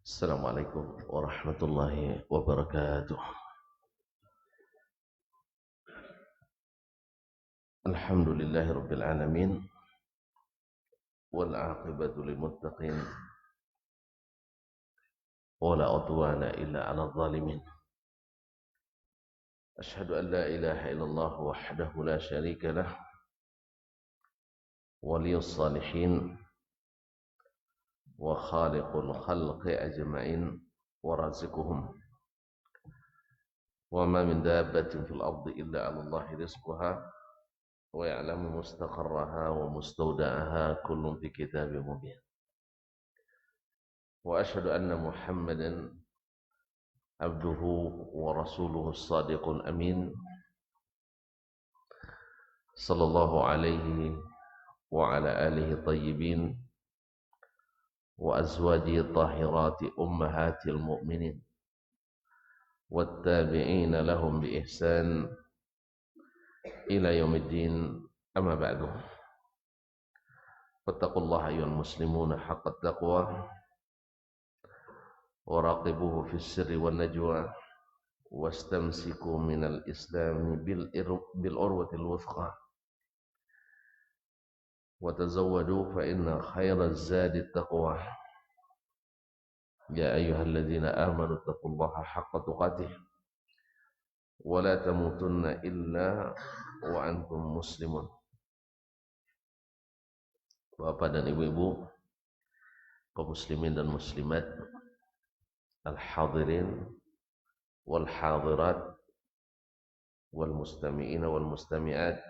السلام عليكم ورحمة الله وبركاته. الحمد لله رب العالمين، والعاقبة للمتقين، ولا عدوان إلا على الظالمين. أشهد أن لا إله إلا الله وحده لا شريك له، ولي الصالحين وخالق الخلق أجمعين ورازقهم. وما من دابة في الأرض إلا على الله رزقها ويعلم مستقرها ومستودعها كل في كتاب مبين. وأشهد أن محمدا عبده ورسوله الصادق الأمين، صلى الله عليه وعلى آله الطيبين وأزواجه الطاهرات أمهات المؤمنين والتابعين لهم بإحسان إلى يوم الدين. أما بعد، فاتقوا الله أيها المسلمون حق التقوى، وراقبوه في السر والنجوى، واستمسكوا من الإسلام بالعروة الوثقى، وتزودوا فإن خير الزاد التقوى. يا أيها الذين آمنوا اتقوا الله حق تقاته ولا تموتن إلا وأنتم مسلمون. Bapak dan ibu-ibu, kaum muslimin dan muslimat, al-hadirin wal hadirat wal mustami'in wal mustami'at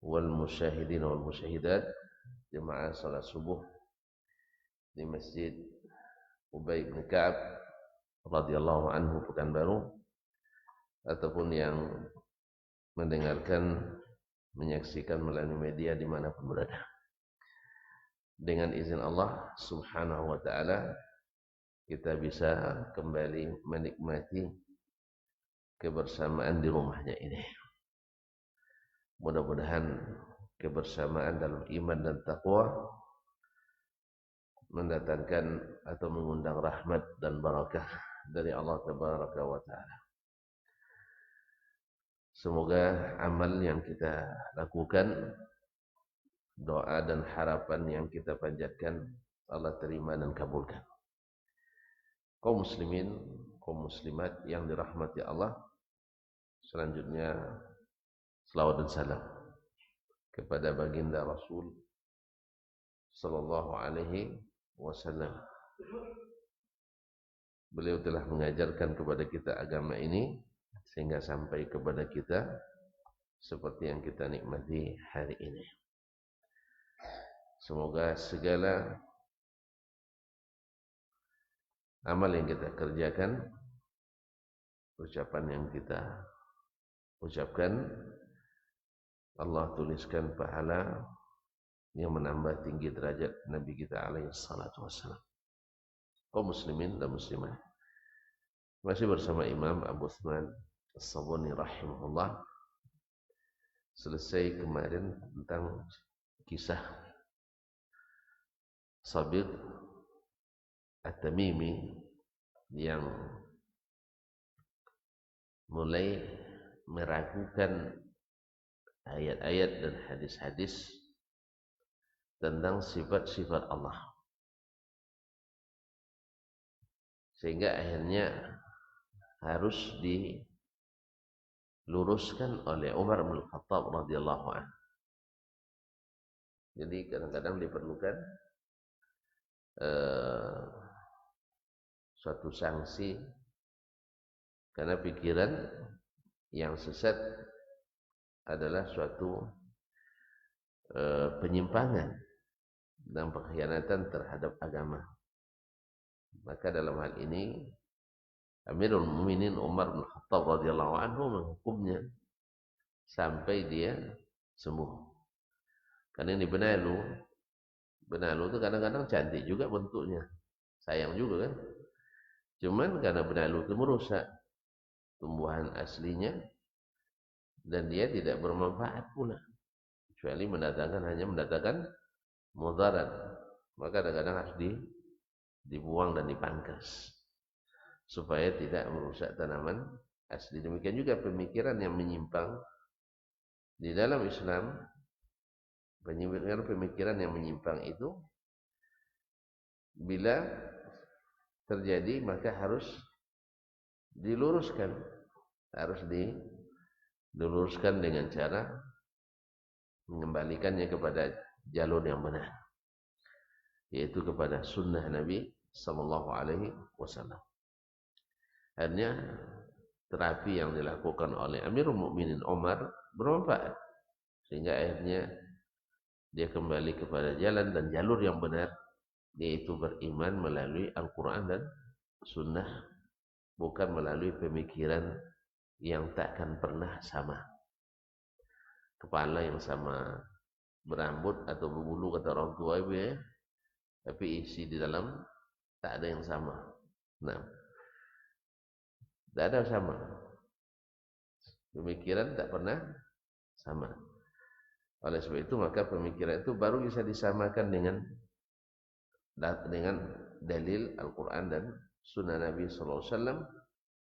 wal musyahidin wal musyahidat, jemaah salat subuh di Masjid Ubay bin Ka'ab radhiyallahu anhu Pekanbaru, ataupun yang mendengarkan, menyaksikan melalui media dimanapun berada. Dengan izin Allah subhanahu wa ta'ala, kita bisa kembali menikmati kebersamaan di rumahnya ini. Mudah-mudahan kebersamaan dalam iman dan taqwa mendatangkan atau mengundang rahmat dan barakah dari Allah tabaraka wa ta'ala. Semoga amal yang kita lakukan, doa dan harapan yang kita panjatkan, Allah terima dan kabulkan. Kaum muslimin, kaum muslimat yang dirahmati Allah, selanjutnya selawat dan salam kepada baginda Rasul sallallahu alaihi wasallam. Beliau telah mengajarkan kepada kita agama ini sehingga sampai kepada kita seperti yang kita nikmati hari ini. Semoga segala amal yang kita kerjakan, ucapan yang kita ucapkan, Allah tuliskan pahala yang menambah tinggi derajat Nabi kita alaihi salatu wassalam. Kaum muslimin dan muslimat, masih bersama Imam Abu Uthman As-Sabuni rahimahullah. Selesai kemarin tentang kisah Sabit At-Tamimi yang mulai meragukan ayat-ayat dan hadis-hadis tentang sifat-sifat Allah, sehingga akhirnya harus diluruskan oleh Umar bin Khattab radhiyallahu anhu. Jadi kadang-kadang diperlukan suatu sanksi karena pikiran yang sesat adalah suatu penyimpangan dan pengkhianatan terhadap agama. Maka dalam hal ini Amirul Mukminin Umar bin Khattab radhiyallahu anhu menghukumnya sampai dia sembuh. Karena ini benalu itu kadang-kadang cantik juga bentuknya, sayang juga kan. Cuman karena benalu itu merusak tumbuhan aslinya dan dia tidak bermanfaat pula, kecuali hanya mendatangkan mudarat. Maka kadang-kadang harus dibuang dan dipangkas supaya tidak merusak tanaman asli. Demikian juga pemikiran yang menyimpang di dalam Islam, pemikiran yang menyimpang itu bila terjadi maka harus diluruskan, dengan cara mengembalikannya kepada jalur yang benar, yaitu kepada sunnah Nabi sallallahu alaihi wasallam. Akhirnya terapi yang dilakukan oleh Amirul Mukminin Umar bermanfaat, sehingga akhirnya dia kembali kepada jalan dan jalur yang benar, yaitu beriman melalui Al-Quran dan Sunnah, bukan melalui pemikiran yang takkan pernah sama. Kepala yang sama, berambut atau berbulu kata orang tua ya, tapi isi di dalam tak ada yang sama. Nah, tak ada sama. Pemikiran tak pernah sama. Oleh sebab itu maka pemikiran itu baru bisa disamakan dengan dalil Al-Quran dan Sunnah Nabi sallallahu alaihi wasallam,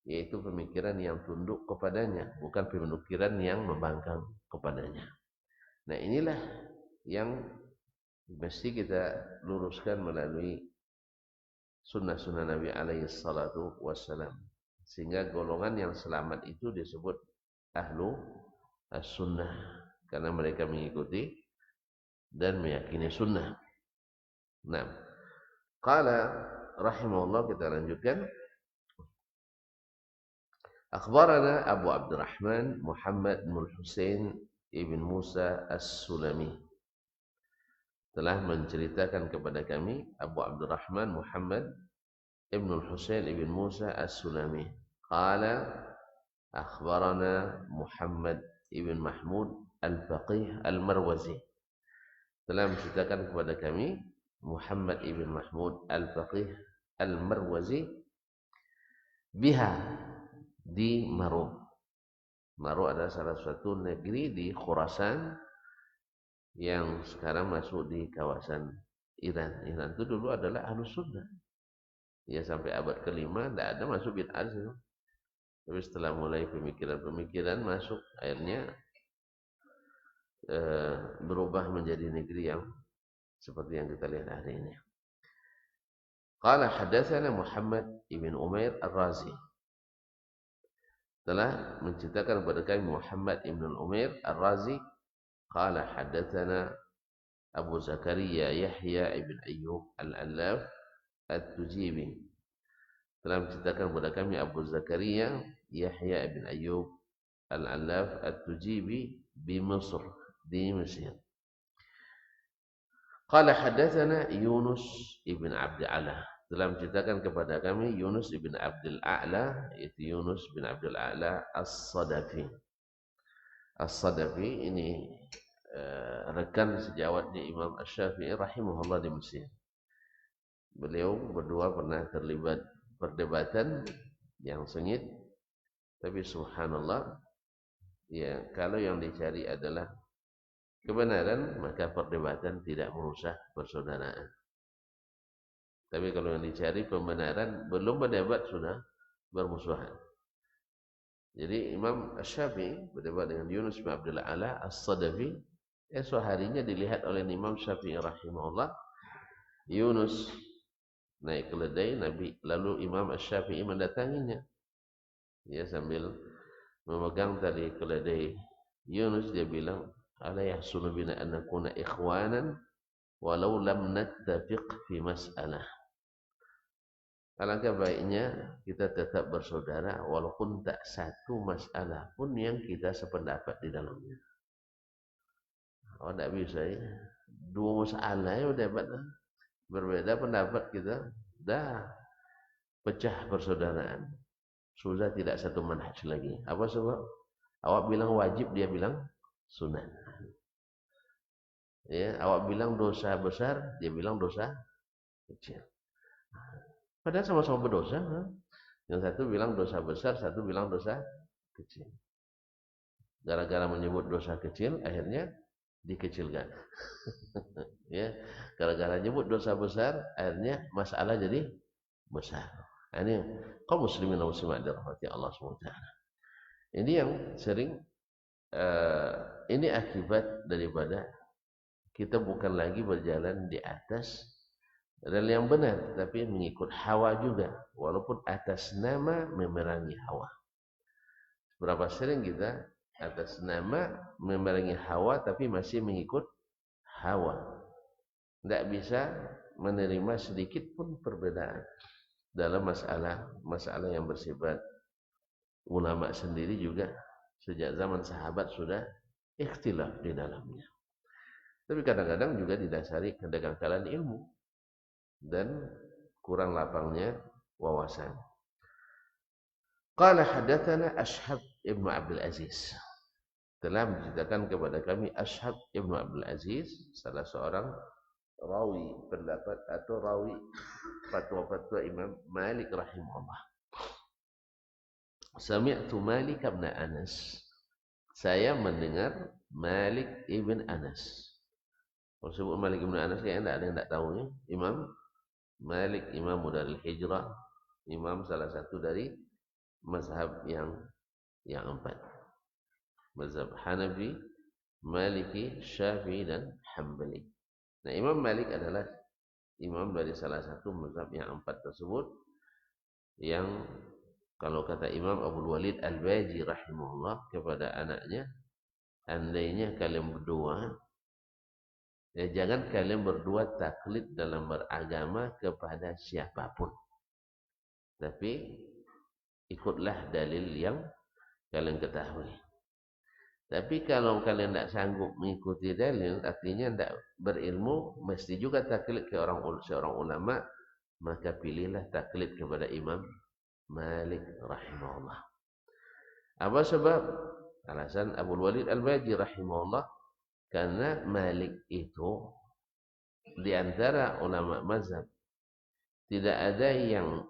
yaitu pemikiran yang tunduk kepadanya, bukan pemikiran yang membangkang kepadanya. Nah, inilah yang mesti kita luruskan melalui sunnah-sunnah Nabi alaihi salatu wassalam, sehingga golongan yang selamat itu disebut ahlu as-sunnah, karena mereka mengikuti dan meyakini sunnah. Nah, qala rahimahullah, kita lanjutkan. Akhbarana Abu Abdurrahman Muhammad bin Husain ibn Musa As-Sulami, telah menceritakan kepada kami Abu Abdurrahman Muhammad ibn Husain ibn Musa As-Sulami. Qala akhbarana Muhammad ibn Mahmud Al-Faqih Al-Marwazi, telah menceritakan kepada kami Muhammad ibn Mahmud Al-Faqih Al-Marwazi biha, di Maru. Maru adalah salah satu negeri di Khurasan yang sekarang masuk di kawasan Iran. Iran itu dulu adalah Ahlus Sunnah. Ya, sampai abad ke-5 tidak ada masuk bid'ah. Tapi setelah mulai pemikiran-pemikiran masuk, akhirnya berubah menjadi negeri yang seperti yang kita lihat hari ini. Qala hadatsana Muhammad ibn Umair Ar-Razi, telah menceritakan kepada kami Muhammad ibn Umair Ar-Razi. Qala hadatsana Abu Zakaria Yahya ibn Ayyub Al-Allaf At-Tujibi, telah menceritakan kepada kami Abu Zakaria Yahya ibn Ayyub Al-Allaf At-Tujibi di Mesir, di Mesir. Qala hadatsana Yunus ibn Abdul A'la, telah menceritakan kepada kami Yunus ibn Abdul A'la, yaitu Yunus bin Abdul A'la As-Sadafi. As-Sadafi ini rekan sejawatnya Imam Asy-Syafi'i rahimahullah di Mesir. Beliau berdua pernah terlibat perdebatan yang sengit, tapi subhanallah, ya, kalau yang dicari adalah kebenaran, maka perdebatan tidak merusak persaudaraan. Tapi kalau yang dicari pembenaran, belum berdebat sudah bermusuhan. Jadi Imam Asy-Syafi'i berdebat dengan Yunus bin Abdul A'la As-Sadafi. Esok harinya dilihat oleh Imam Syafi'i rahimahullah, Yunus naik keledai Nabi, lalu Imam Asy-Syafi'i mendatanginya. Ya, sambil memegang tali keledai Yunus, dia bilang, ala yahsunu bina an nakuna ikhwanan walau lam nattafiq fi mas'alah. Alangkah baiknya kita tetap bersaudara walaupun tak satu masalah pun yang kita sependapat di dalamnya. Oh, tak bisa ya. Dua masalah ya udah berbeda pendapat kita, dah pecah persaudaraan. Sudah tidak satu manhaj lagi. Apa sebab? Awak bilang wajib, dia bilang sunat. Ya, awak bilang dosa besar, dia bilang dosa kecil. Padahal sama-sama berdosa. Yang satu bilang dosa besar, satu bilang dosa kecil. Gara-gara menyebut dosa kecil, akhirnya dikecilkan. Ya, gara-gara nyebut dosa besar, akhirnya masalah jadi besar. Ini kaum muslimin dan muslimat dirahmati Allah SWT. Ini yang sering ini akibat daripada kita bukan lagi berjalan di atas rel yang benar, tapi mengikut hawa juga, walaupun atas nama memerangi hawa. Berapa sering kita atas nama memerangi hawa tapi masih mengikut hawa. Tidak bisa menerima sedikit pun perbedaan dalam masalah yang bersifat. Ulama sendiri juga sejak zaman sahabat sudah ikhtilaf di dalamnya. Tapi kadang-kadang juga didasari kedangkalan ilmu dan kurang lapangnya wawasan. Qala hadatsana Ashhab ibnu Abdul Aziz. Telah menceritakan kepada kami Ashhab ibnu Abdul Aziz, salah seorang rawi pendapat atau rawi fatwa-fatwa Imam Malik rahimahullah. Sami'tu Malik bin Anas. Saya mendengar Malik ibn Anas. Kalau sebut Malik ibn Anas, kayaknya tidak ada yang tak tahu ya. Imam Malik, Imam Darul Hijrah, imam salah satu dari mazhab yang empat. Mazhab Hanafi, Maliki, Syafi'i dan Hambali. Nah, Imam Malik adalah imam dari salah satu mazhab yang empat tersebut, yang kalau kata Imam Abdul Walid Al-Baji rahimahullah kepada anaknya, andainya kalian berdua, ya jangan kalian berdua taklid dalam beragama kepada siapapun, tapi ikutlah dalil yang kalian ketahui. Tapi kalau kalian tidak sanggup mengikuti dalil, artinya tidak berilmu, mesti juga taklid ke seorang ulama, maka pilihlah taklid kepada Imam Malik rahimahullah. Apa sebab? Alasan Abu Walid Al-Baji rahimahullah, karena Malik itu di antara ulama mazhab tidak ada yang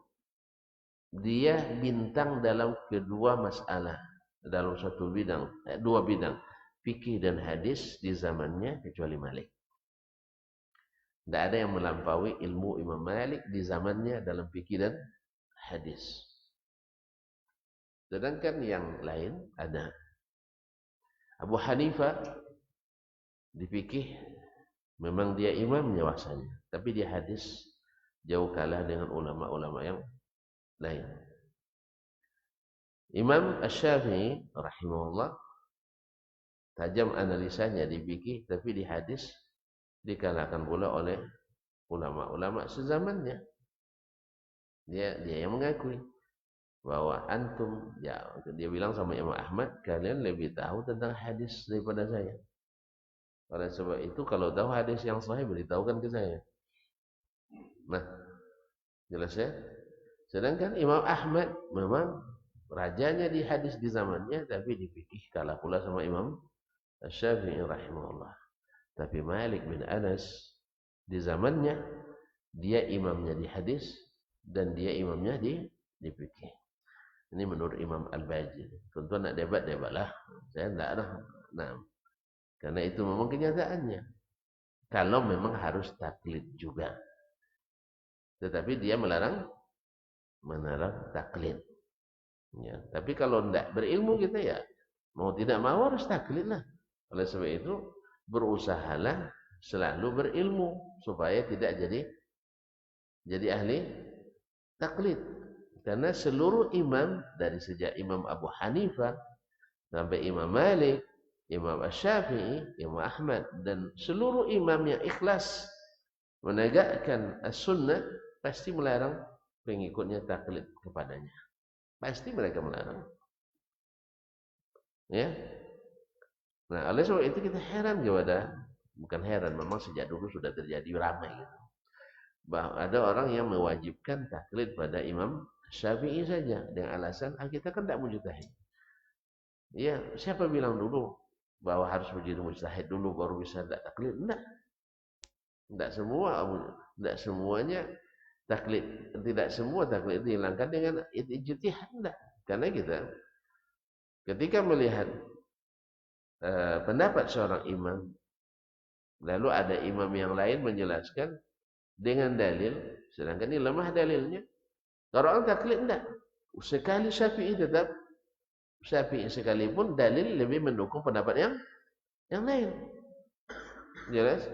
dia bintang dalam kedua masalah, dalam satu bidang, dua bidang, fikih dan hadis di zamannya kecuali Malik. Tidak ada yang melampaui ilmu Imam Malik di zamannya dalam fikih dan hadis. Sedangkan yang lain ada Abu Hanifah di fikih memang dia imamnya wasanya, tapi di hadis jauh kalah dengan ulama-ulama yang lain. Imam Asy-Syafi'i rahimahullah tajam analisanya di fikih, tapi di hadis dikalahkan pula oleh ulama-ulama sezamannya. Dia yang mengakui bahwa antum, ya dia bilang sama Imam Ahmad, kalian lebih tahu tentang hadis daripada saya. Oleh sebab itu kalau tahu hadis yang sahih beritahukan ke saya. Nah, jelas ya. Sedangkan Imam Ahmad memang rajanya di hadis di zamannya, tapi di fikih kalah pula sama Imam Asy-Syafi'i rahimahullah. Tapi Malik bin Anas di zamannya dia imamnya di hadis dan dia imamnya di fikih. Ini menurut Imam Al-Baji. Tentu nak debat-debatlah. Saya tidak ada. Nah, karena itu memang kenyataannya. Kalau memang harus taklid juga. Tetapi dia melarang taklid. Ya, tapi kalau tidak berilmu kita ya mau tidak mau harus taklid lah. Oleh sebab itu berusahalah selalu berilmu supaya tidak jadi ahli taklid. Karena seluruh imam dari sejak Imam Abu Hanifah sampai Imam Malik, Imam Asy-Syafi'i, Imam Ahmad dan seluruh imam yang ikhlas menegakkan as-sunnah pasti melarang pengikutnya taklid kepadanya. Pasti mereka melarang. Ya. Nah, oleh sebab itu kita heran bukan heran, memang sejak dulu sudah terjadi ramai gitu. Bahwa ada orang yang mewajibkan taklid pada Imam Syafi'i saja dengan alasan kita kan tidak mujtahid. Ya, siapa bilang dulu bahwa harus menjadi mujtahid dulu baru bisa taklid? Tidak semuanya taklid, tidak semua taklid dihilangkan dengan ijtihad, tidak. Karena kita ketika melihat pendapat seorang imam Lalu ada imam yang lain menjelaskan dengan dalil, sedangkan ini lemah dalilnya. Kalau orang taklid enggak. Sekali Syafi'i tetap Syafi'i sekalipun dalil lebih mendukung pendapat yang lain. Jelas?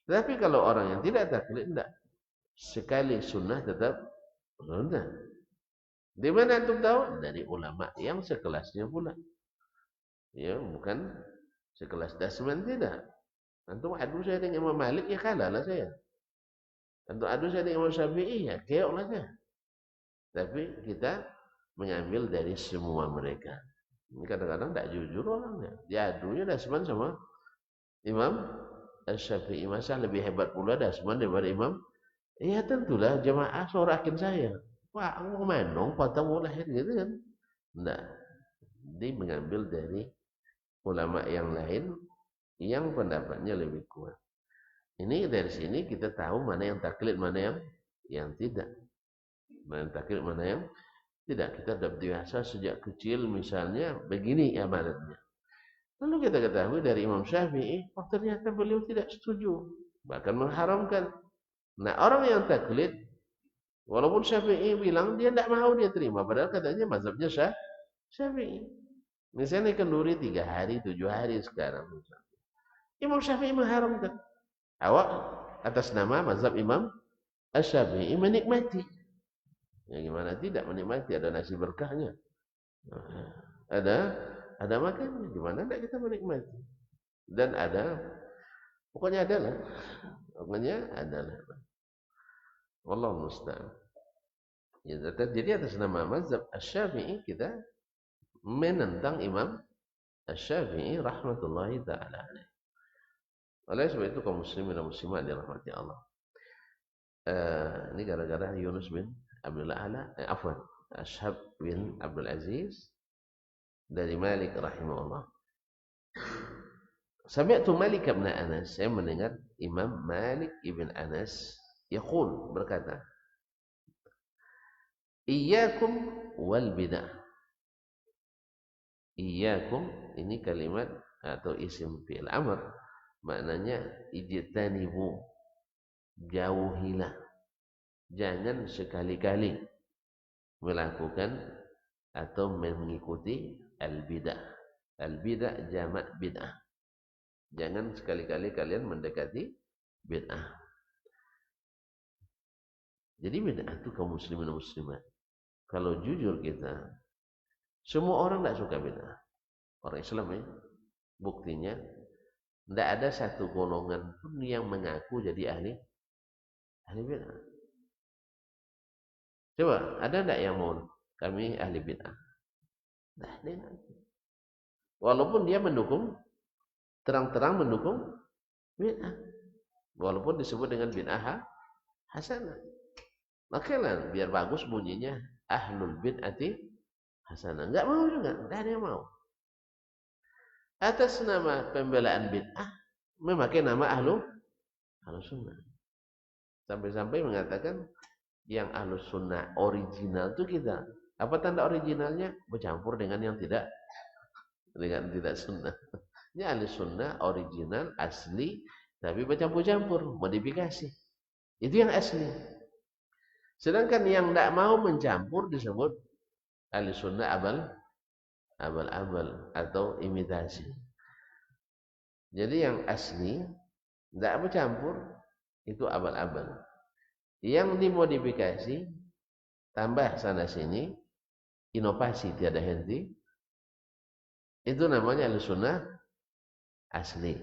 Tapi kalau orang yang tidak taklid enggak. Sekali sunnah tetap sunnah. Di mana antum tahu? Dari ulama yang sekelasnya pula. Ya, bukan sekelas Dasman tidak. Antum adu saya dengan Imam Malik, ya kalah lah saya. Antum adu saya dengan Imam Syafi'i, ya keok lah saya. Tapi kita mengambil dari semua mereka. Ini kadang-kadang tidak jujur orangnya. Dia adunya Dasman sama Imam Syafi'i. Masa lebih hebat pula Dasman daripada Imam? Ya tentulah jemaah sorakin saya. Pak, mau menong, patah mau lahir gitu kan. Nah, dia mengambil dari ulama yang lain yang pendapatnya lebih kuat. Ini dari sini kita tahu mana yang taklid, mana yang tidak. Mana yang taklid, mana yang tidak. Kita sudah biasa sejak kecil misalnya begini amalannya. Lalu kita ketahui dari Imam Syafi'i, oh ternyata beliau tidak setuju, bahkan mengharamkan. Nah, orang yang taklid, walaupun Syafi'i bilang dia tidak mau dia terima, padahal katanya mazhabnya Syafi'i. Misalnya kenduri 3 hari, 7 hari sekarang. Imam Syafi'i mengharamkan. Awak atas nama mazhab Imam Syafi'i menikmati. Ya gimana tidak menikmati, ada nasi berkahnya. Ada makannya, gimana tidak kita menikmati. Dan ada, pokoknya adalah. Wallahu musta'an. Ya, jadi atas nama mazhab Syafi'i kita menentang Imam Syafi'i rahmatullahi ta'ala alaih. Oleh sebab itu kaum muslimin dan muslimat dirahmati Allah. Ini gara-gara Yunus bin Abdul A'la, Ashab bin Abdul Aziz dari Malik rahimahullah. Sami'tu Malik bin Anas, saya mendengar Imam Malik ibn Anas yaqul, berkata, Iyyakum wal bid'ah. Iyyakum ini kalimat atau isim fi'il amr, maknanya ijtanibu, jauhilah, jangan sekali-kali melakukan atau mengikuti al-bid'ah. Al-bid'ah jamak bid'ah. Jangan sekali-kali kalian mendekati bid'ah. Jadi bid'ah itu kaum muslimin dan muslimat. Kalau jujur kita, semua orang tidak suka bid'ah. Orang Islam ya, buktinya tidak ada satu golongan pun yang mengaku jadi ahli bid'ah. Coba, ada tidak yang mau kami ahli bid'ah? Nah, walaupun dia mendukung, terang-terang mendukung bid'ah, walaupun disebut dengan bid'ah hasanah. Makanya biar bagus bunyinya ahlul bid'ati hasanah. Enggak mau juga, enggak ada yang mau. Atas nama pembelaan bid'ah memakai nama ahlu sunnah. Sampai-sampai mengatakan yang ahlu sunnah original itu kita. Apa tanda originalnya? Bercampur dengan yang tidak sunnah. Ini ahlu sunnah original asli, tapi bercampur-campur, modifikasi. Itu yang asli. Sedangkan yang tidak mau mencampur disebut ahli sunnah abal-abal atau imitasi. Jadi yang asli tidak bercampur itu abal-abal. Yang dimodifikasi, tambah sana sini, inovasi tiada henti, itu namanya ahli sunnah asli.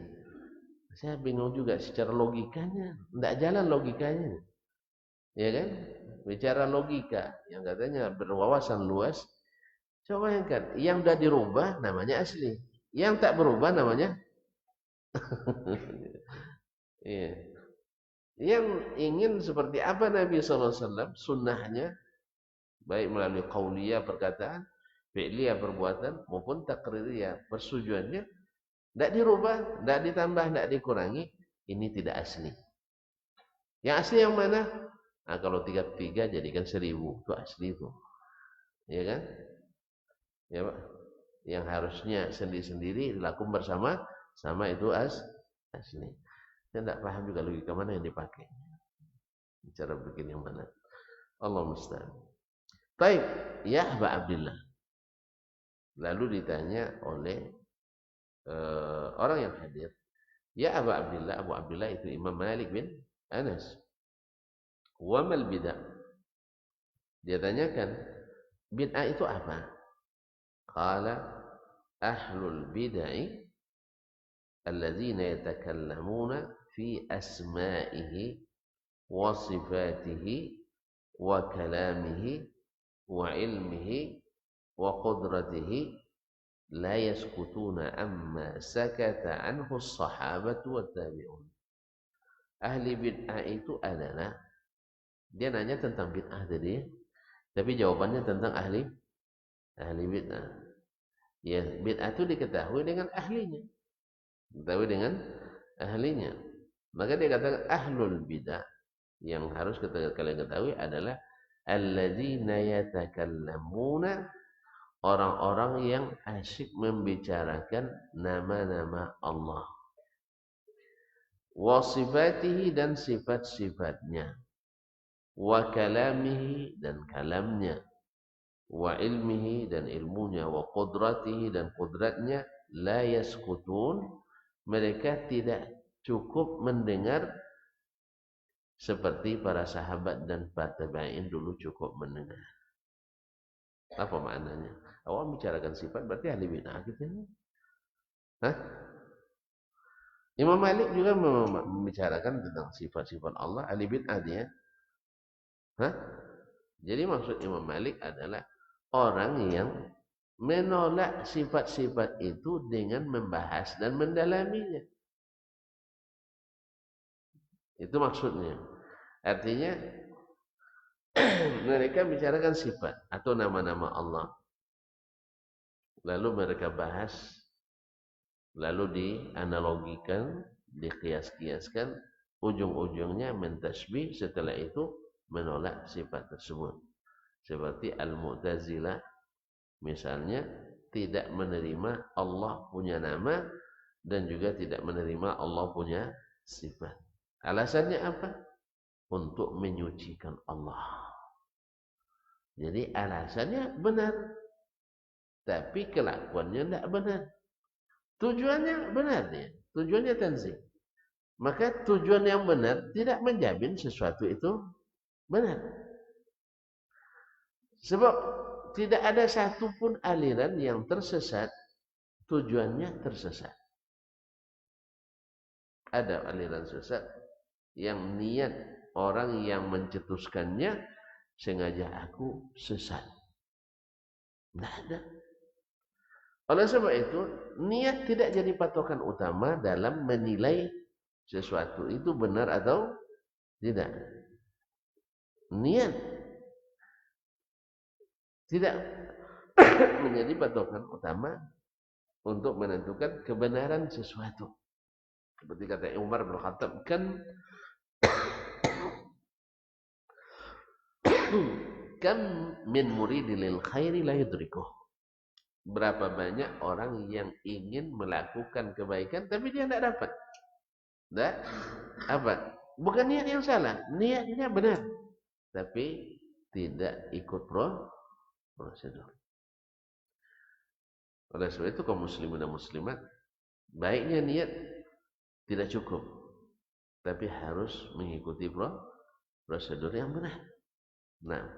Saya bingung juga secara logikanya, tidak jalan logikanya, ya kan? Bicara logika yang katanya berwawasan luas, coba bayangkan, yang sudah dirubah namanya asli, yang tak berubah namanya iya. Yang ingin seperti apa Nabi SAW, sunnahnya, baik melalui qauliyah perkataan, fi'liyah perbuatan, maupun taqririyah persetujuannya, tidak dirubah, tidak ditambah, tidak dikurangi, ini tidak asli. Yang asli yang mana? Nah, kalau 33 jadikan 1000, itu asli itu. Ya kan? Ya Pak. Yang harusnya sendiri-sendiri dilakukan bersama sama itu asli. Saya tidak paham juga logika mana yang dipakai. Cara bikin yang mana. Allah musta'an. Baik, ya Aba Abdillah. Lalu ditanya oleh orang yang hadir, ya Aba Abdillah, Abu Abdillah itu Imam Malik bin Anas. Wa mal bid'ah? Dia tanyakan, bid'ah itu apa? Qala ahlul bid'ah alladzina yatakallamuna fi asma'ihi wa sifatihi wa kalamihi wa ilmihi wa qudratihi la yaskutuna amma sakata anhu as-sahabatu wat tabi'un. Ahli bid'ah itu adalah, dia nanya tentang bid'ah tadi, tapi jawabannya tentang ahli bid'ah. Ya, bid'ah itu diketahui dengan ahlinya. Diketahui dengan ahlinya. Maka dia katakan ahlul bid'ah yang harus kalian ketahui adalah alladzina yatakallamuna, orang-orang yang asyik membicarakan nama-nama Allah, wa sifatihi dan sifat-sifatnya, wa kalamihi dan kalamnya, wa ilmihi dan ilmunya, wa qudratihi dan qudratnya, la yaskutun, mereka tidak cukup mendengar seperti para sahabat dan para tabi'in dulu cukup mendengar. Apa maknanya? Awak bicarakan sifat berarti ahli bid'ah gitu. Hah? Imam Malik juga membicarakan tentang sifat-sifat Allah, ahli bid'ah dia. Hah? Jadi maksud Imam Malik adalah orang yang menolak sifat-sifat itu dengan membahas dan mendalaminya. Itu maksudnya. Artinya mereka bicarakan sifat atau nama-nama Allah, lalu mereka bahas, lalu dianalogikan, dikias-kiaskan, ujung-ujungnya mentasbih, setelah itu menolak sifat tersebut. Seperti Al-Mu'tazilah misalnya, tidak menerima Allah punya nama dan juga tidak menerima Allah punya sifat. Alasannya apa? Untuk menyucikan Allah. Jadi alasannya benar, tapi kelakuannya tidak benar. Tujuannya benar dia, tujuannya tanzih. Maka tujuan yang benar tidak menjamin sesuatu itu benar. Sebab tidak ada satupun aliran yang tersesat tujuannya tersesat. Ada aliran sesat yang niat orang yang mencetuskannya sengaja aku sesat. Tidak ada. Oleh sebab itu, niat tidak jadi patokan utama dalam menilai sesuatu itu benar atau tidak. Niat tidak menjadi patokan utama untuk menentukan kebenaran sesuatu. Seperti kata Umar bin Khattab, kan kam min muridil lil khairi la yudrikuh. Berapa banyak orang yang ingin melakukan kebaikan tapi dia tidak dapat. Tidak apa? Bukan niat yang salah, niatnya benar, tapi tidak ikut prosedur. Oleh sebab itu kaum muslimin dan muslimat, baiknya niat tidak cukup, tapi harus mengikuti prosedur yang benar. Nah,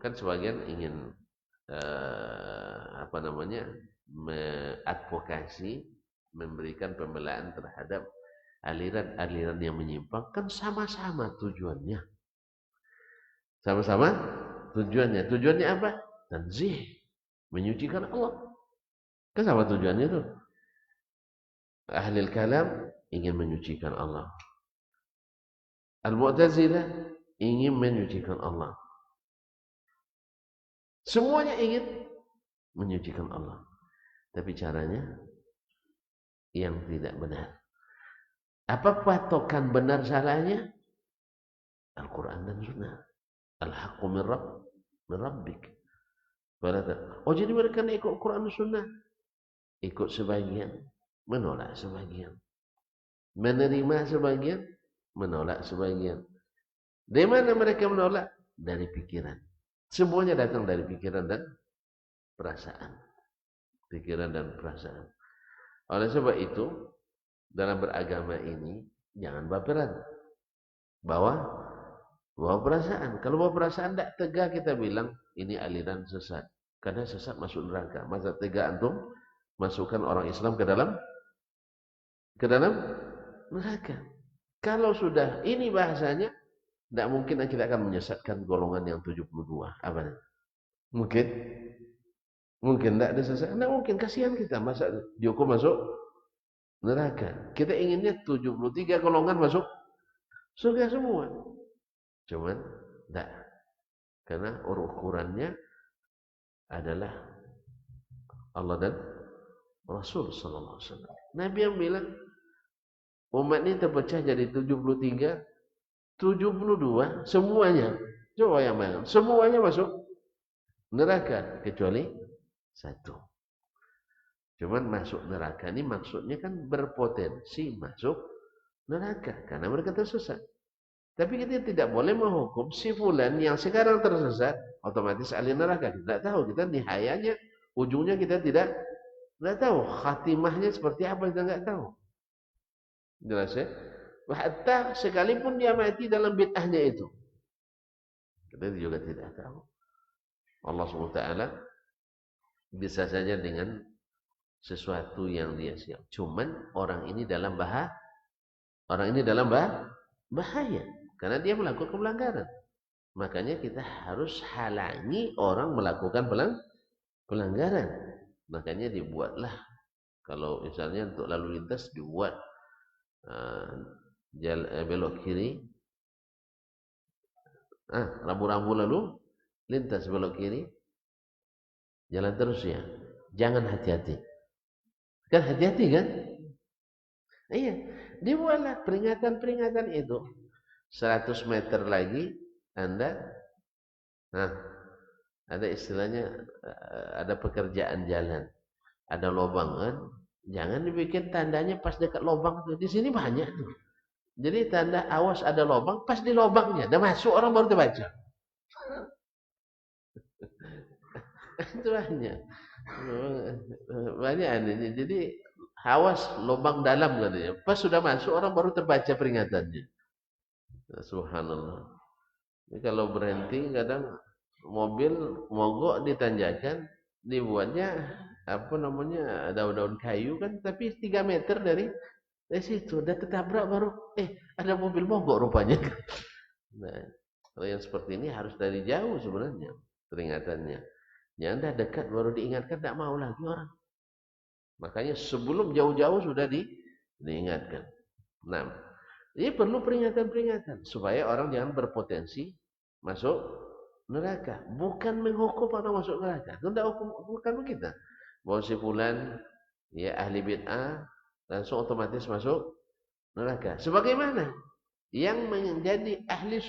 kan sebagian ingin mengadvokasi, memberikan pembelaan terhadap aliran-aliran yang menyimpang, kan sama-sama tujuannya. Sama-sama tujuannya. Tujuannya apa? Tanzih, menyucikan Allah. Kan sama tujuannya itu. Ahlul kalam ingin menyucikan Allah. Al-Mu'tazilah ingin menyucikan Allah. Semuanya ingin menyucikan Allah. Tapi caranya yang tidak benar. Apa patokan benar salahnya? Al-Quran dan Sunnah. Al-haqqu min rabbik. Oh, jadi mereka ikut Quran dan Sunnah. Ikut sebagian, menolak sebagian. Menerima sebagian, menolak sebagian. Dari mana mereka menolak? Dari pikiran. Semuanya datang dari pikiran dan perasaan. Pikiran dan perasaan. Oleh sebab itu, dalam beragama ini, jangan baperan. Bawa perasaan. Kalau bawa perasaan tidak tegak, kita bilang ini aliran sesat. Karena sesat masuk neraka. Masa tegak antum masukkan orang Islam ke dalam neraka. Kalau sudah ini bahasanya, tidak mungkin kita akan menyesatkan golongan yang 72. Apa? Mungkin? Mungkin tidak ada sesat. Tidak mungkin. Kasihan kita. Masa dihukum masuk neraka. Kita inginnya 73 golongan masuk surga semua. Cuman tidak. Karena ukurannya adalah Allah dan Rasul sallallahu alaihi wasallam. Nabi yang bilang umat ini terpecah jadi 73, 72 semuanya. Coba yang bayangkan, semuanya masuk neraka kecuali satu. Cuman masuk neraka ini maksudnya kan berpotensi masuk neraka karena mereka tersesat. Tapi kita tidak boleh menghukum si fulan yang sekarang tersesat otomatis ahli neraka. Kita tidak tahu, kita nihayanya ujungnya kita tidak tahu, khatimahnya seperti apa kita tidak tahu. Jelas ya? Hatta sekalipun dia mati dalam bid'ahnya itu, kita juga tidak tahu. Allah SWT bisa saja dengan sesuatu yang dia siap. Cuman orang ini dalam bahaya karena dia melakukan pelanggaran. Makanya kita harus halangi orang melakukan pelanggaran. Makanya dibuatlah, kalau misalnya untuk lalu lintas dibuat belok kiri, rambu-rambu lalu lintas belok kiri, jalan terus ya, jangan hati-hati. Kan hati-hati kan? Iya, dibuatlah peringatan-peringatan itu. 100 meter lagi Anda, ada istilahnya, ada pekerjaan jalan, ada lubang kan, jangan dibikin tandanya pas dekat lubang tuh. Di sini banyak tuh. Jadi tanda awas ada lubang, pas di lubangnya, udah masuk orang baru terbaca. Itu banyak ini. Jadi awas lubang dalam katanya. Pas sudah masuk orang baru terbaca peringatannya. Subhanallah. Jadi kalau berhenti kadang mobil mogok di tanjakan, dibuatnya daun-daun kayu kan, tapi 3 meter dari situ udah ketabrak baru ada mobil mogok rupanya. Nah, kalau yang seperti ini harus dari jauh sebenarnya peringatannya. Yang dah dekat baru diingatkan, tidak mau lagi orang. Makanya sebelum jauh-jauh sudah diingatkan. Nah, ini perlu peringatan-peringatan supaya orang jangan berpotensi masuk neraka. Bukan menghukum orang masuk neraka. Itu tidak hukum, bukan kita. Bahwa si fulan ya ahli bid'ah langsung otomatis masuk neraka. Sebagaimana yang menjadi ahli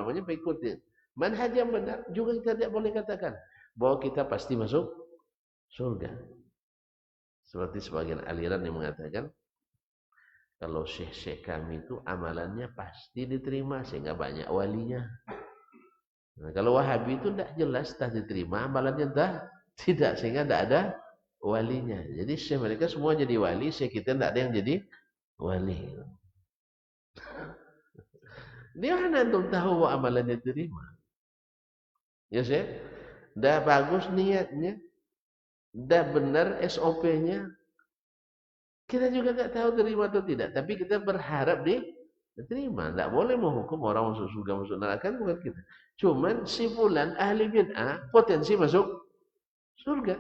mengikuti manhaj yang benar juga kita tidak boleh katakan bahwa kita pasti masuk surga. Seperti sebagian aliran yang mengatakan kalau syekh-syekh kami itu amalannya pasti diterima sehingga banyak walinya. Nah, kalau Wahabi itu tidak jelas tak diterima amalannya tidak sehingga tidak ada walinya. Jadi syekh mereka semua jadi wali, syekh kita tidak ada yang jadi wali. Dia mana antum tahu bahwa amalannya diterima? Ya syekh, dah bagus niatnya, dah benar SOP-nya. Kita juga tidak tahu terima atau tidak, tapi kita berharap diterima. Tidak boleh menghukum orang masuk surga masuk neraka, bukan kita. Cuman si fulan ahli bid'ah potensi masuk surga.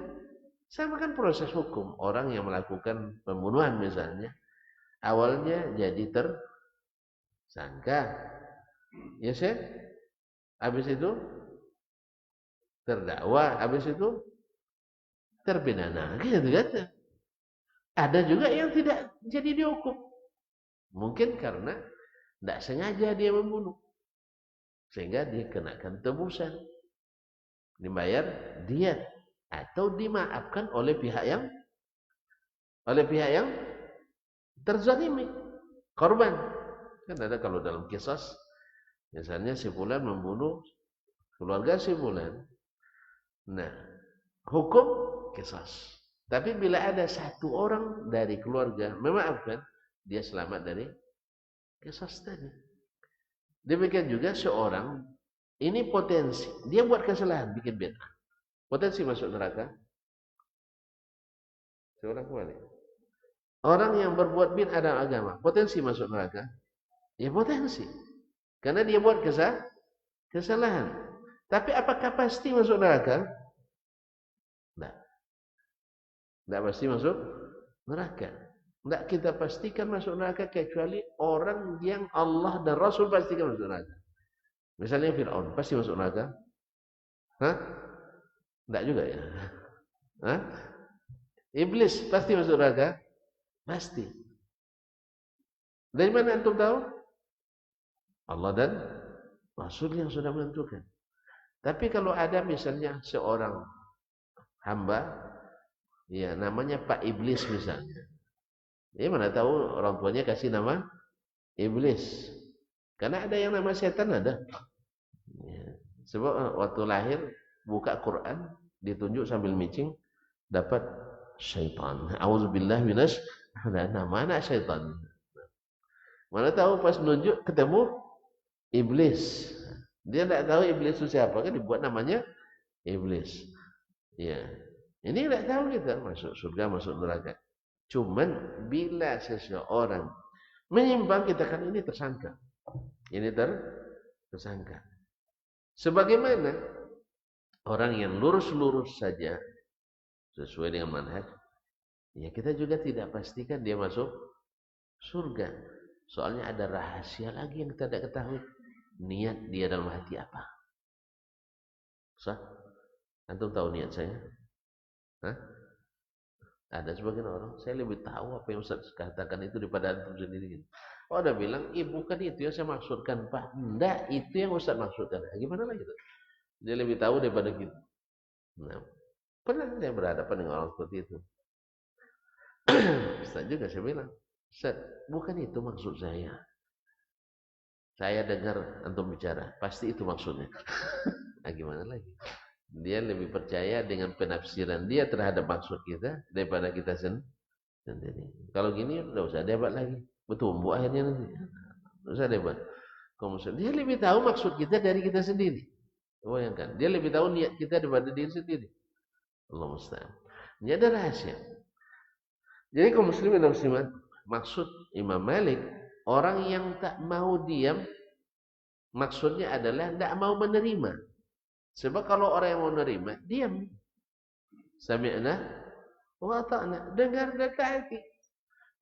Sama kan proses hukum. Orang yang melakukan pembunuhan misalnya, awalnya jadi tersangka, ya sih. Habis itu terdakwa, habis itu terpidana. Gitu kan? Ada juga yang tidak jadi dihukum. Mungkin karena tidak sengaja dia membunuh. Sehingga dikenakan tebusan. Dibayar diat. Atau dimaafkan oleh pihak yang terzalimi. korban. Kan ada kalau dalam qisas, misalnya si fulan membunuh keluarga si fulan. Nah, hukum qisas. Tapi bila ada satu orang dari keluarga memaafkan, dia selamat dari qisas tadi. Demikian juga seorang ini potensi, dia buat kesalahan, bikin bid'ah. Potensi masuk neraka. Seorang kembali. Orang yang berbuat bid'ah dalam agama, potensi masuk neraka? Ya potensi. Karena dia buat kesalahan. Tapi apakah pasti masuk neraka? Tidak. Tidak pasti masuk neraka. Tidak kita pastikan masuk neraka kecuali orang yang Allah dan Rasul pastikan masuk neraka. Misalnya Fir'aun, pasti masuk neraka? Hah? Tidak juga ya. Hah? Iblis pasti masuk neraka? Pasti. Dari mana antum tahu? Allah dan Rasul yang sudah menentukan. Tapi kalau ada misalnya seorang hamba, ya namanya Pak Iblis misalnya. Ya mana tahu orang tuanya kasih nama Iblis. Karena ada yang nama setan ada. Ya. Sebab waktu lahir buka Quran ditunjuk sambil micing dapat syaitan. Auzubillahi minasy nama anak syaitan. Mana tahu pas nunjuk ketemu Iblis. Dia tidak tahu Iblis itu siapa, kan dibuat namanya Iblis. Ya. Ini tidak tahu kita masuk surga, masuk neraka. Cuman bila seseorang menyimpang, kita kan ini tersangka. Ini tersangka. Sebagaimana orang yang lurus-lurus saja sesuai dengan manhaj, ya kita juga tidak pastikan dia masuk surga. Soalnya ada rahasia lagi yang kita tidak ketahui. Niat dia dalam hati apa? Sah? Antum tahu niat saya? Hah? Ada sebagian orang, saya lebih tahu apa yang Ustaz katakan itu daripada antum sendiri. Oh, ada bilang, bukan itu yang saya maksudkan, Pak. Enggak, itu yang Ustaz maksudkan. Gimana lagi itu? Dia lebih tahu daripada kita. Nah, pernah saya berhadapan dengan orang seperti itu. Ustaz juga saya bilang, Ustaz, bukan itu maksud saya. Saya dengar antum bicara, pasti itu maksudnya. Nah, gimana lagi? Dia lebih percaya dengan penafsiran dia terhadap maksud kita daripada kita sendiri. Kalau gini, udah usah debat lagi. Bertumbuh akhirnya nanti. Udah usah debat. Dia lebih tahu maksud kita dari kita sendiri. Bayangkan, dia lebih tahu niat kita daripada diri sendiri. Allah musta'an. Ini ada rahasia. Jadi kaum muslimin dan muslimat, maksud Imam Malik, orang yang tak mau diam, maksudnya adalah tak mau menerima. Sebab kalau orang yang mau menerima, diam. Sami'na wa ata'na, dengar dan taati.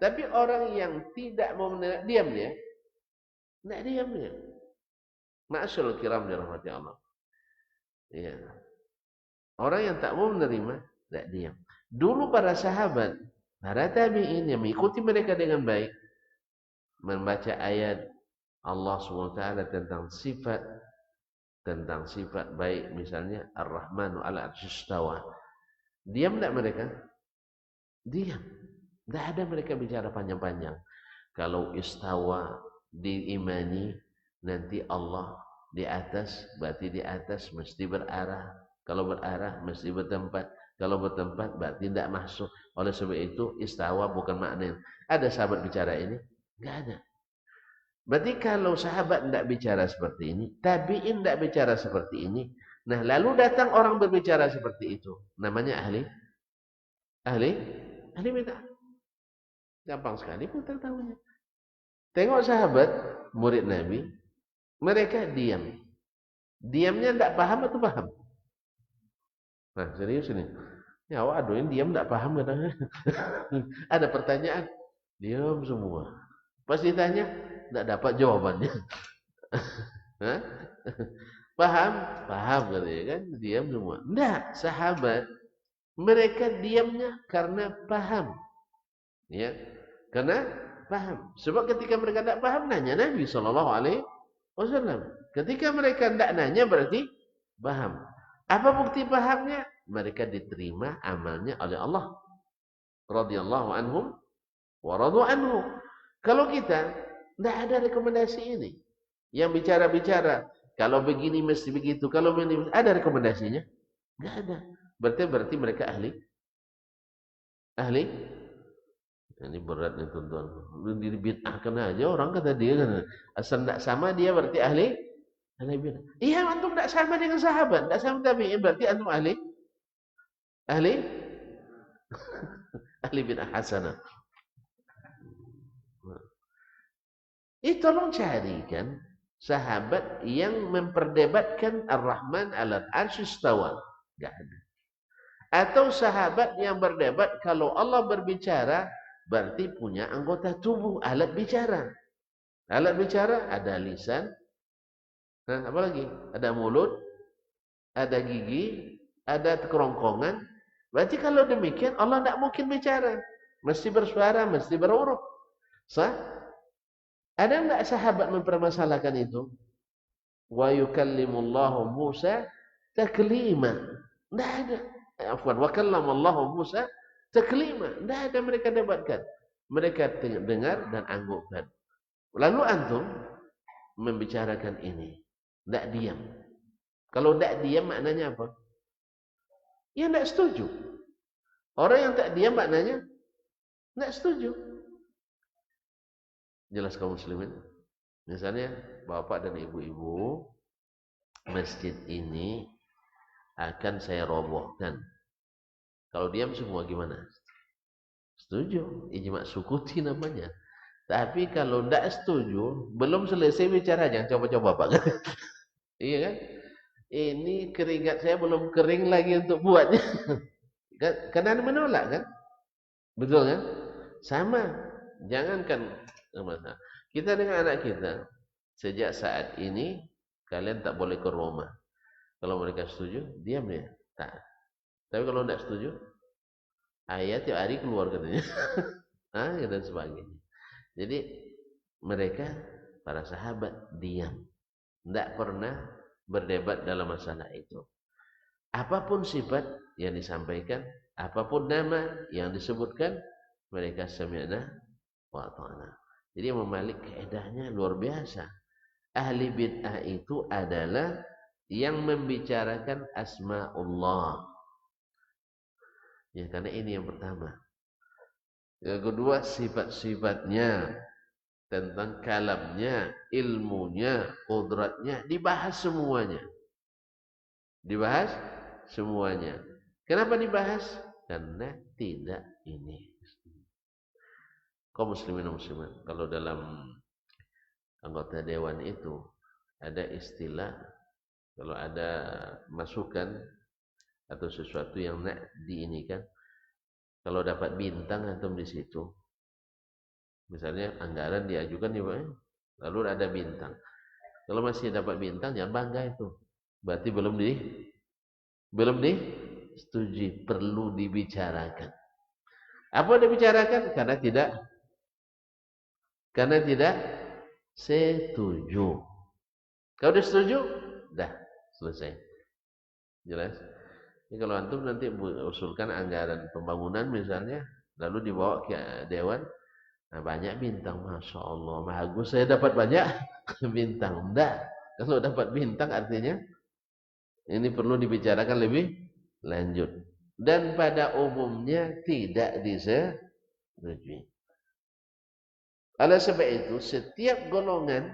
Tapi orang yang tidak mau menerima, diam dia. Tak diam dia. Ma'asyarul kiram dirahmati Allah. Ya. Orang yang tak mau menerima, tak diam. Dulu para sahabat, para tabi'in yang mengikuti mereka dengan baik, membaca ayat Allah SWT tentang sifat baik, misalnya Ar-Rahmanu ala arsyistawa. Diam tak mereka? Diam. Tak ada mereka bicara panjang-panjang. Kalau istawa diimani, nanti Allah di atas, berarti di atas mesti berarah. Kalau berarah mesti bertempat. Kalau bertempat berarti tidak masuk. Oleh sebab itu istawa bukan makna. Ada sahabat bicara ini? Enggak ada. Berarti kalau sahabat tidak bicara seperti ini, tabi'in tidak bicara seperti ini, nah lalu datang orang berbicara seperti itu, namanya ahli bid'ah. Gampang sekali pun tahunya. Tengok sahabat, murid Nabi, mereka diam. Diamnya tidak paham atau paham? Nah serius ini. Ya awak aduin diam tidak paham kadang. Ada pertanyaan, diam semua. Pas ditanya, tidak dapat jawabannya. Paham? Paham katanya kan? Diam semua. Tidak, sahabat mereka diamnya karena paham. Ya, karena paham. Sebab ketika mereka tidak paham, nanya Nabi SAW. Ketika mereka tidak nanya berarti paham. Apa bukti pahamnya? Mereka diterima amalnya oleh Allah. Radhiyallahu anhum wa radu anhu. Kalau kita Tidak ada rekomendasi ini. Yang bicara-bicara, kalau begini mesti begitu, kalau begini ada rekomendasinya? Tidak ada. Berarti mereka ahli. Ini berat nih tuan-tuan. Dibid'ahkan aja orang kata dia kan. Asal tidak sama dia berarti ahli bid'ah. Iya, antum tidak sama dengan sahabat, tidak sama tabi'in, berarti antum ahli ahli bid'ah hasanah. Tolong carikan sahabat yang memperdebatkan Ar-Rahman 'alal 'arsy istawa. Enggak ada. Atau sahabat yang berdebat kalau Allah berbicara berarti punya anggota tubuh, alat bicara. Alat bicara ada lisan, apa lagi? Ada mulut, ada gigi, ada kerongkongan. Berarti kalau demikian Allah tidak mungkin bicara. Mesti bersuara, mesti berhuruf. Sah? Ada enggak sahabat mempermasalahkan itu? Wa yukallimullahu Musa taklima. Tidak ada. Afwan, wa kallamallahu Musa taklima. Tidak ada mereka debatkan. Mereka dengar dan anggukkan. Lalu antum membicarakan ini. Tidak diam. Kalau tidak diam maknanya apa? Ya tidak setuju. Orang yang tak diam maknanya tidak setuju. Jelas kaum muslimin. Misalnya bapak dan ibu-ibu, masjid ini akan saya robohkan. Kalau diam semua gimana? Setuju. Ijma' sukuti namanya. Tapi kalau tidak setuju, belum selesai bicara jangan coba-coba pak. Iya kan? Ini keringat saya belum kering lagi untuk buatnya. Karena menolak kan? Betul kan? Sama. Jangankan kita dengan anak kita, sejak saat ini kalian tak boleh ke rumah. Kalau mereka setuju, diam ya. Tak. Tapi kalau tidak setuju, ayah tiap hari keluar katanya. Dan sebagainya. Jadi mereka para sahabat diam. Tidak pernah berdebat dalam masalah itu. Apapun sifat yang disampaikan, apapun nama yang disebutkan, mereka sami'na wa ta'ana. Jadi Imam Malik kaedahnya luar biasa. Ahli bid'ah itu adalah yang membicarakan asma'ullah. Ya, karena ini yang pertama. Yang kedua, sifat-sifatnya, tentang kalamnya, ilmunya, qudratnya, dibahas semuanya. Dibahas semuanya. Kenapa dibahas? Karena tidak ini. Kaum muslimin dan muslimat, kalau dalam anggota dewan itu ada istilah, kalau ada masukan atau sesuatu yang nak diinikan, kalau dapat bintang antum di situ, misalnya anggaran diajukan ya Pak, lalu ada bintang. Kalau masih dapat bintang jangan bangga itu. Berarti belum disetujui, perlu dibicarakan. Apa dibicarakan? Karena tidak setuju. Kalau sudah setuju, dah selesai. Jelas? Jadi kalau antum nanti usulkan anggaran pembangunan misalnya, lalu dibawa ke dewan, nah banyak bintang, masya Allah, bagus saya dapat banyak bintang. Enggak. Kalau dapat bintang artinya ini perlu dibicarakan lebih lanjut. Dan pada umumnya tidak disetujui. Oleh sebab itu, setiap golongan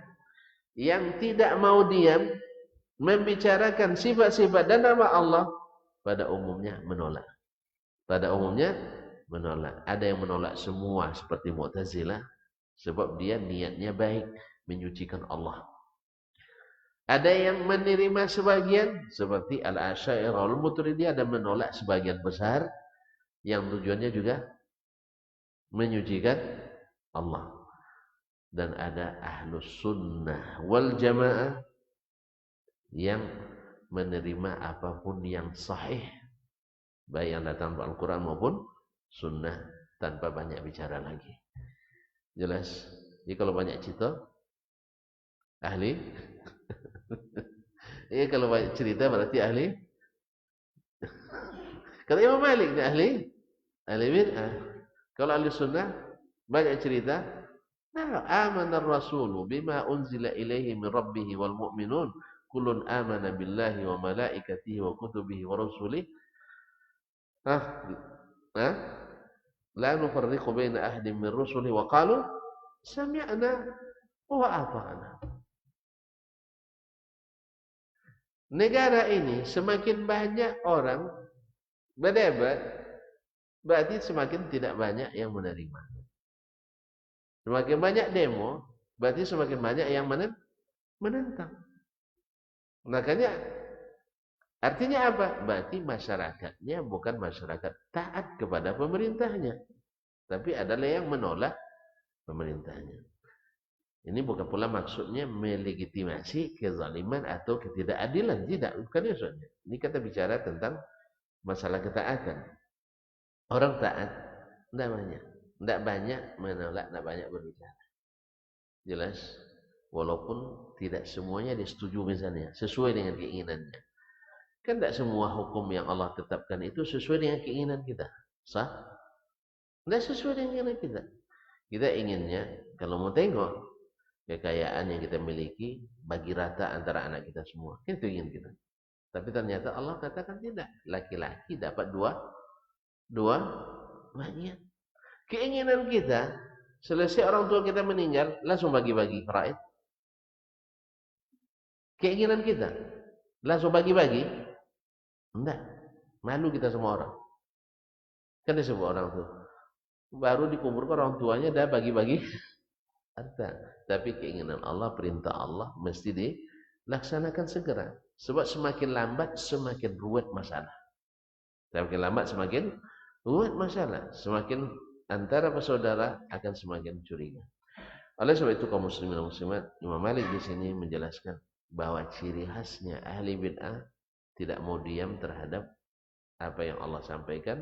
yang tidak mau diam membicarakan sifat-sifat dan nama Allah, pada umumnya menolak. Pada umumnya menolak. Ada yang menolak semua seperti Mu'tazilah, sebab dia niatnya baik, menyucikan Allah. Ada yang menerima sebagian seperti Al-Asy'ariyah Al-Maturidiyah, ada menolak sebagian besar yang tujuannya juga menyucikan Allah. Dan ada Ahlus Sunnah wal Jamaah yang menerima apapun yang sahih, baik yang datang dari Al-Quran maupun Sunnah, tanpa banyak bicara lagi. Jelas? Jadi kalau banyak cerita, ahli. Iya, kalau banyak cerita berarti ahli. Kata Imam Malik ni ahli bid'ah. Kalau ahli sunnah banyak cerita, Nah, amana ar-rasulu bima unzila ilaihi min rabbih wal mu'minun kullun amana billahi wa malaikatihi wa kutubihi wa rusulihi. Hah? Hah? La nufarriqu baina ahadin min rusulihi wa qalu sami'na wa ata'na. Negara ini semakin banyak orang berdebat, berarti semakin tidak banyak yang menerima. Semakin banyak demo, berarti semakin banyak yang menentang. Makanya artinya apa? Berarti masyarakatnya bukan masyarakat taat kepada pemerintahnya, tapi adalah yang menolak pemerintahnya. Ini bukan pula maksudnya melegitimasi kezaliman atau ketidakadilan, tidak, bukan maksudnya. Ini kita bicara tentang masalah ketaatan. Orang taat tidak banyak menolak, tidak banyak berbicara. Jelas, walaupun tidak semuanya disetujui misalnya, sesuai dengan keinginannya. Kan tidak semua hukum yang Allah tetapkan itu sesuai dengan keinginan kita. Sah? Tidak sesuai dengan keinginan kita. Kita inginnya, kalau mau tengok kekayaan yang kita miliki, bagi rata antara anak kita semua. Itu ingin kita. Tapi ternyata Allah katakan tidak. Laki-laki dapat dua banyak. Keinginan kita, selesai orang tua kita meninggal, langsung bagi-bagi faraid. Keinginan kita, langsung bagi-bagi. Enggak. Malu kita semua orang. Kan ada sebuah orang tuh. Baru dikuburkan orang tuanya, dah bagi-bagi harta. Tapi keinginan Allah, perintah Allah mesti dilaksanakan segera. Sebab semakin lambat semakin ruwet masalah. Semakin lambat semakin ruwet masalah. Semakin antara bersaudara akan semakin curiga. Oleh sebab itu kaum muslimin dan muslimat, Imam Malik di sini menjelaskan bahwa ciri khasnya ahli bid'ah tidak mau diam terhadap apa yang Allah sampaikan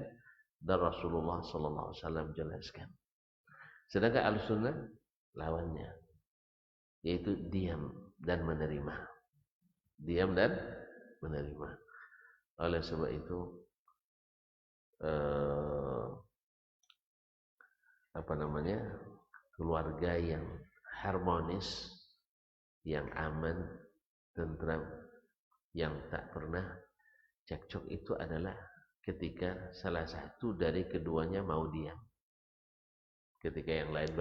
dan Rasulullah sallallahu alaihi wasallam jelaskan. Sedangkan Ahlussunnah lawannya, yaitu diam dan menerima. Diam dan menerima. Oleh sebab itu keluarga yang harmonis, yang aman, tentram, yang tak pernah cekcok itu adalah ketika salah satu dari keduanya mau diam, ketika yang lain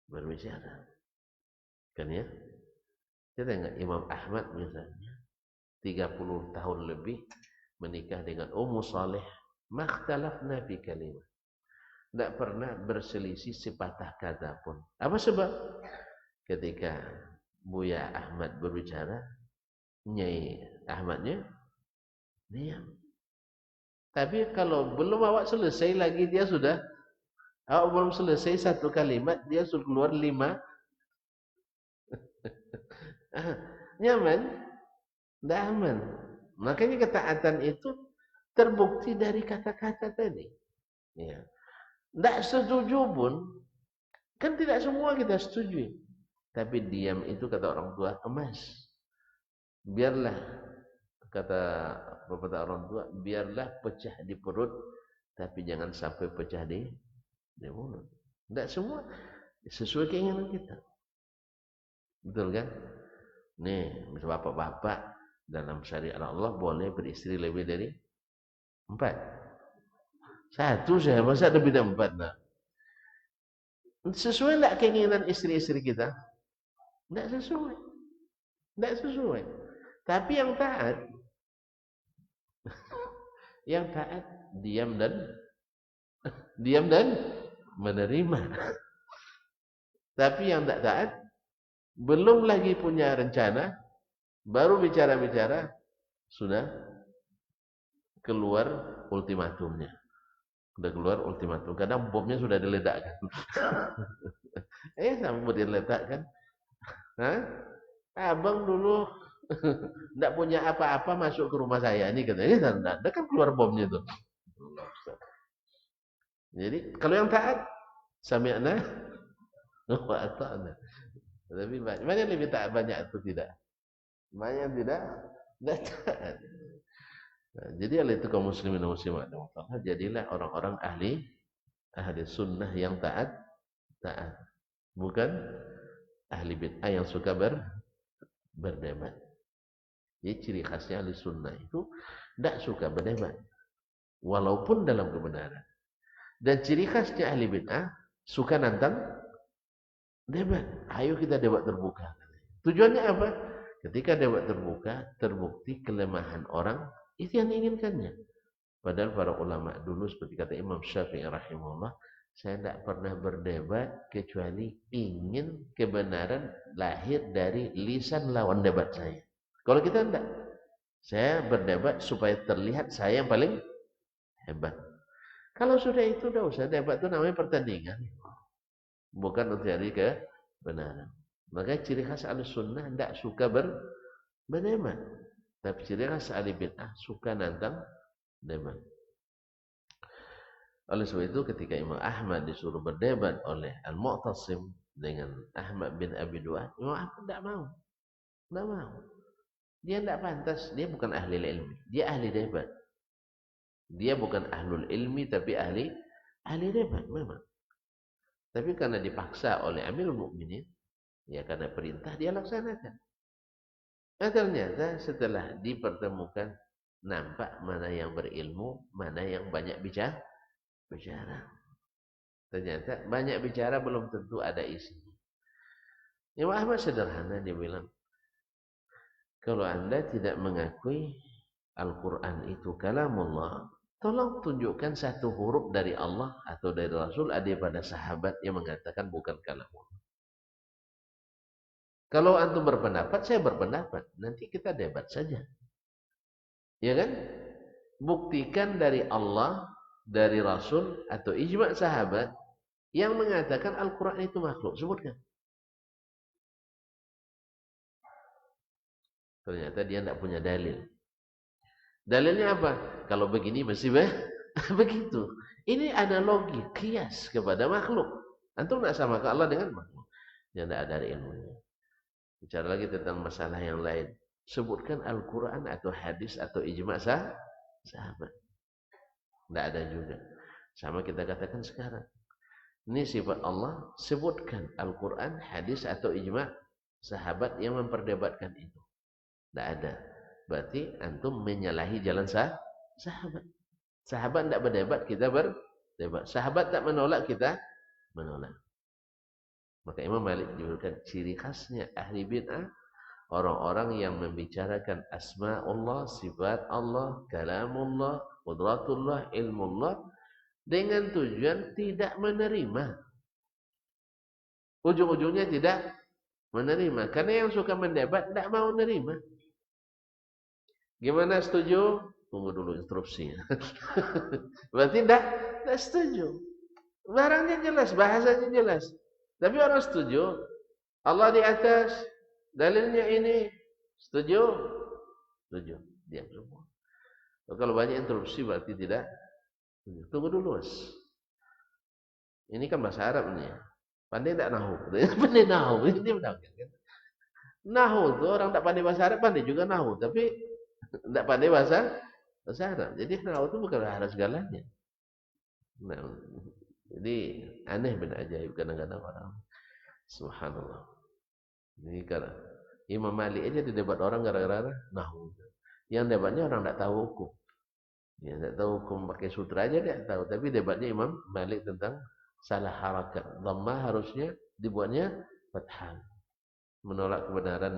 berbicara. Kan ya? Kita ingat Imam Ahmad misalnya 30 tahun lebih menikah dengan Ummu Saleh, makhtalafna fi kalimah. Tidak pernah berselisih sepatah kata pun. Apa sebab? Ketika Buya Ahmad berbicara, Nyai Ahmadnya diam. Tapi kalau belum awak selesai lagi, dia sudah, awak belum selesai satu kalimat, dia sudah keluar 5. Nyaman? Tidak aman. Makanya ketaatan itu terbukti dari kata-kata tadi. Ya. Tidak setuju pun, kan tidak semua kita setuju. Tapi diam itu kata orang tua emas. Biarlah, kata beberapa orang tua, biarlah pecah di perut, tapi jangan sampai pecah di mulut. Tidak semua sesuai keinginan kita. Betul kan? Nih, misal bapak-bapak dalam syariat Allah boleh beristri lebih dari 4. Satu saya, masa lebih dari 4 nah. Sesuai tak keinginan istri-istri kita? Tidak sesuai. Tidak sesuai. Tapi yang taat diam dan menerima. Tapi yang tak taat belum lagi punya rencana, baru bicara-bicara sudah keluar ultimatumnya. Sudah keluar ultimatum. Kadang bomnya sudah diledakkan. Sampai diledakkan. Abang dulu tidak punya apa-apa masuk ke rumah saya. Ini katanya, ada kan keluar bomnya itu. Jadi kalau yang taat, sami'na wa ata'na. Tapi banyak lebih taat, banyak atau tidak? Banyak tidak taat. Nah, jadi oleh itu kaum muslimin dan muslimat, jadilah orang-orang ahli sunnah yang taat. bukan ahli bid'ah yang suka berdebat. Jadi ciri khasnya ahli sunnah itu tidak suka berdebat, walaupun dalam kebenaran. Dan ciri khasnya ahli bid'ah suka nantang debat. Ayo kita debat terbuka. Tujuannya apa? Ketika debat terbuka, terbukti kelemahan orang, itu yang diinginkannya. Padahal para ulama dulu seperti kata Imam Syafi'i rahimahullah, saya tidak pernah berdebat kecuali ingin kebenaran lahir dari lisan lawan debat saya. Kalau kita tidak, saya berdebat supaya terlihat saya yang paling hebat. Kalau sudah itu tidak usah debat, itu namanya pertandingan, bukan untuk cari kebenaran. Maka ciri khas Ahlussunnah tidak suka berdebat, tapi ciri khas ahli bid'ah suka nantang debat. Oleh sebab itu ketika Imam Ahmad disuruh berdebat oleh Al-Mu'tasim dengan Ahmad bin Abi Du'ad, Imam Ahmad tidak mau. Tidak mau. Dia tidak pantas, dia bukan ahli ilmi, dia ahli debat. Dia bukan ahlul ilmi tapi ahli debat memang. Tapi karena dipaksa oleh Amirul Mukminin, ya karena perintah dia laksanakan. Nah, ternyata setelah dipertemukan, nampak mana yang berilmu, mana yang banyak bicara. Ternyata banyak bicara belum tentu ada isinya. Imam Ahmad sederhana, dia bilang, kalau Anda tidak mengakui Al-Quran itu kalamullah, tolong tunjukkan satu huruf dari Allah atau dari Rasul ada pada sahabat yang mengatakan bukan kalamullah. Kalau antum berpendapat, saya berpendapat. Nanti kita debat saja. Ya kan? Buktikan dari Allah, dari Rasul atau ijma' sahabat yang mengatakan Al-Quran itu makhluk. Sebutkan. Ternyata dia tidak punya dalil. Dalilnya apa? Kalau begini mesti begitu. Ini analogi, kias kepada makhluk. Antum tidak sama ke Allah dengan makhluk. Dia tidak ada ilmunya. Bicara lagi tentang masalah yang lain. Sebutkan Al-Quran atau hadis atau ijma' sahabat. Tidak ada juga. Sama kita katakan sekarang. Ini sifat Allah, sebutkan Al-Quran, hadis atau ijma' sahabat yang memperdebatkan itu. Tidak ada. Berarti antum menyalahi jalan sahabat. Sahabat tidak berdebat, kita berdebat. Sahabat tak menolak, kita menolak. Maka Imam Malik menyebutkan ciri khasnya ahli bid'ah, orang-orang yang membicarakan asma'ullah, sifat Allah, kalamullah, qudratullah, ilmullah, dengan tujuan tidak menerima. Ujung-ujungnya tidak menerima. Karena yang suka mendebat tidak mau menerima. Gimana, setuju? Tunggu dulu instruksinya. Berarti tidak setuju. Barangnya jelas, bahasanya jelas. Tapi orang setuju, Allah di atas, dalilnya ini, setuju? Setuju. Diam semua. Kalau banyak interupsi berarti tidak. Tunggu dulu, Mas. Ini kan bahasa Arab ini ya. Pandai tak nahu? Pandai nahu. Ini benar. Nahu itu orang tak pandai bahasa Arab, pandai juga nahu. Tapi tidak pandai bahasa Arab. Jadi nahu itu bukan harus segalanya. Nah, jadi aneh benar ajaib kadang-kadang orang. Subhanallah. Ini karena Imam Malik aja didebat orang gara-gara nahu. Yang debatnya orang tak tahu hukum. Ya, tak tahu hukum pakai sutra aja dia tahu. Tapi debatnya Imam Malik tentang salah harakat. Dhammah harusnya dibuatnya fathah. Menolak kebenaran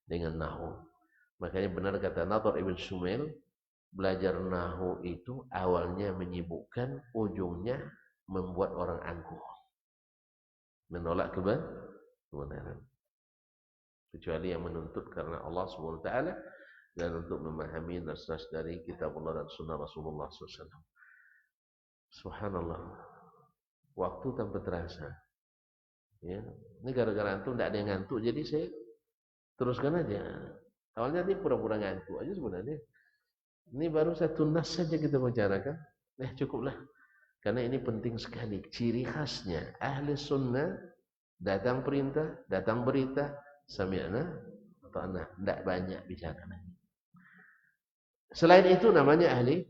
dengan nahu. Makanya benar kata Nadhr ibn Shumail, belajar nahu itu awalnya menyibukkan, ujungnya membuat orang angkuh. Menolak kebenaran. Kecuali yang menuntut karena Allah SWT dan untuk memahami nas-nas dari kitab Allah dan sunnah Rasulullah SAW. Subhanallah. Waktu tanpa terasa. Ya. Ini gara-gara antum tidak ada yang ngantuk, jadi saya teruskan aja. Awalnya dia pura-pura ngantuk aja sebenarnya. Ini baru satu nas saja kita bicarakan. Cukuplah. Karena ini penting sekali. Ciri khasnya ahli sunnah, datang perintah, datang berita, sami'na, ta'na. Tidak banyak bicara lagi. Selain itu namanya ahli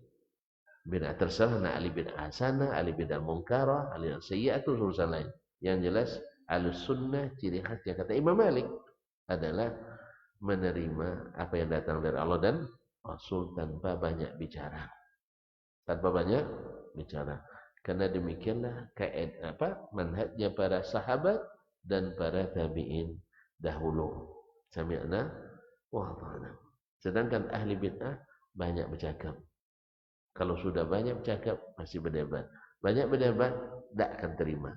bid'ah. Terserah ahli bid'ah hasanah, ahli bid'ah mungkarah, ahli bid'ah sayyi'ah, itu urusan lain. Yang jelas Ahlus sunnah ciri khasnya kata Imam Malik adalah menerima apa yang datang dari Allah dan Rasul tanpa banyak bicara. Tanpa banyak bicara. Karena demikianlah manhajnya para sahabat dan para tabi'in dahulu. Sami'na wa ata'na. Sedangkan ahli bid'ah banyak bercakap. Kalau sudah banyak bercakap masih berdebat. Banyak berdebat tidak akan terima.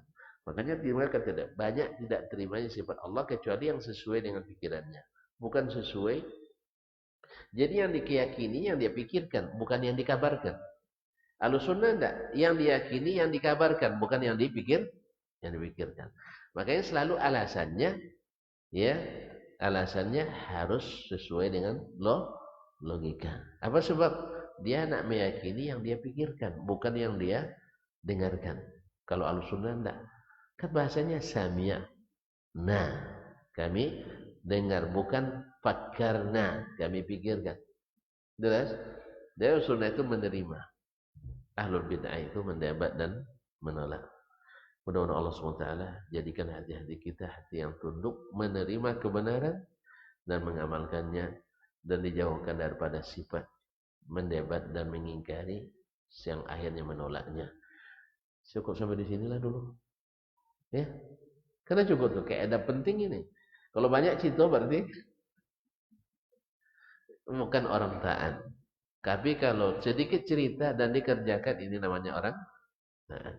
Makanya mereka tidak banyak tidak terimanya sifat Allah kecuali yang sesuai dengan pikirannya. Bukan sesuai. Jadi yang diyakini, yang dia pikirkan, bukan yang dikabarkan. Ahlussunnah enggak, yang diyakini, yang dikabarkan, bukan yang dipikirkan. Makanya selalu alasannya, ya, alasannya harus sesuai dengan logika. Apa sebab? Dia nak meyakini yang dia pikirkan, bukan yang dia dengarkan. Kalau Ahlussunnah enggak. Kan bahasanya sami'na. Kami dengar, bukan fakarna, kami pikirkan. Jelas? Dia sunnah itu menerima. Ahlul bid'ah itu mendebat dan menolak. Mudah-mudahan Allah SWT jadikan hati-hati kita hati yang tunduk, menerima kebenaran dan mengamalkannya, dan dijauhkan daripada sifat mendebat dan mengingkari yang akhirnya menolaknya. Cukup sampai di sinilah dulu. Ya. Karena cukup tuh kayak ada penting ini. Kalau banyak cerita berarti bukan orang taat. Tapi kalau sedikit cerita dan dikerjakan ini namanya orang taat.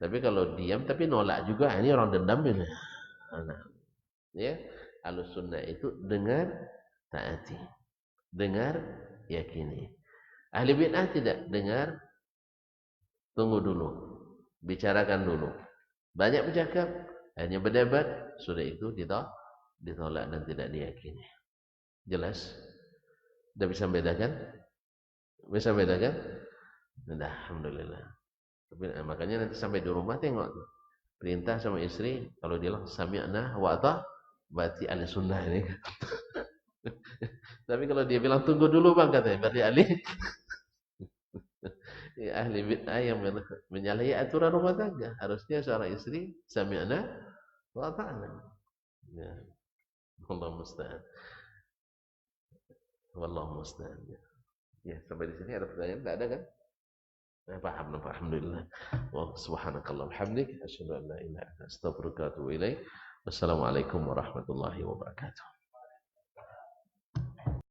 Tapi kalau diam tapi nolak juga ini orang dendam ini. Nah, ya, Ahlussunnah itu dengar taati. Dengar yakini. Ahli bid'ah tidak dengar, tunggu dulu, bicarakan dulu. Banyak bercakap, hanya berdebat, sudah itu ditolak dan tidak diyakini. Jelas? Sudah bisa bedakan? Bisa bedakan? Sudah, alhamdulillah. Tapi makanya nanti sampai di rumah tengok tuh. Perintah sama istri, kalau dia bilang sami'na wa ata'na, berarti ahli sunnah ini. Tapi kalau dia bilang tunggu dulu bang katanya, berarti ahli bid'ah yang menyalahi aturan rumah tangga. Harusnya seorang istri sami'na wa ata'na. Ya, wallahu musta'an. Wallahu musta'an. Ya, sampai di sini ada pertanyaan? Enggak ada kan? Paham, alhamdulillah. Wa subhanakallah alhamdik, asyhadu an la ilaha illa anta astaghfiruka wa atubu ilaik. Wassalamualaikum warahmatullahi wabarakatuh.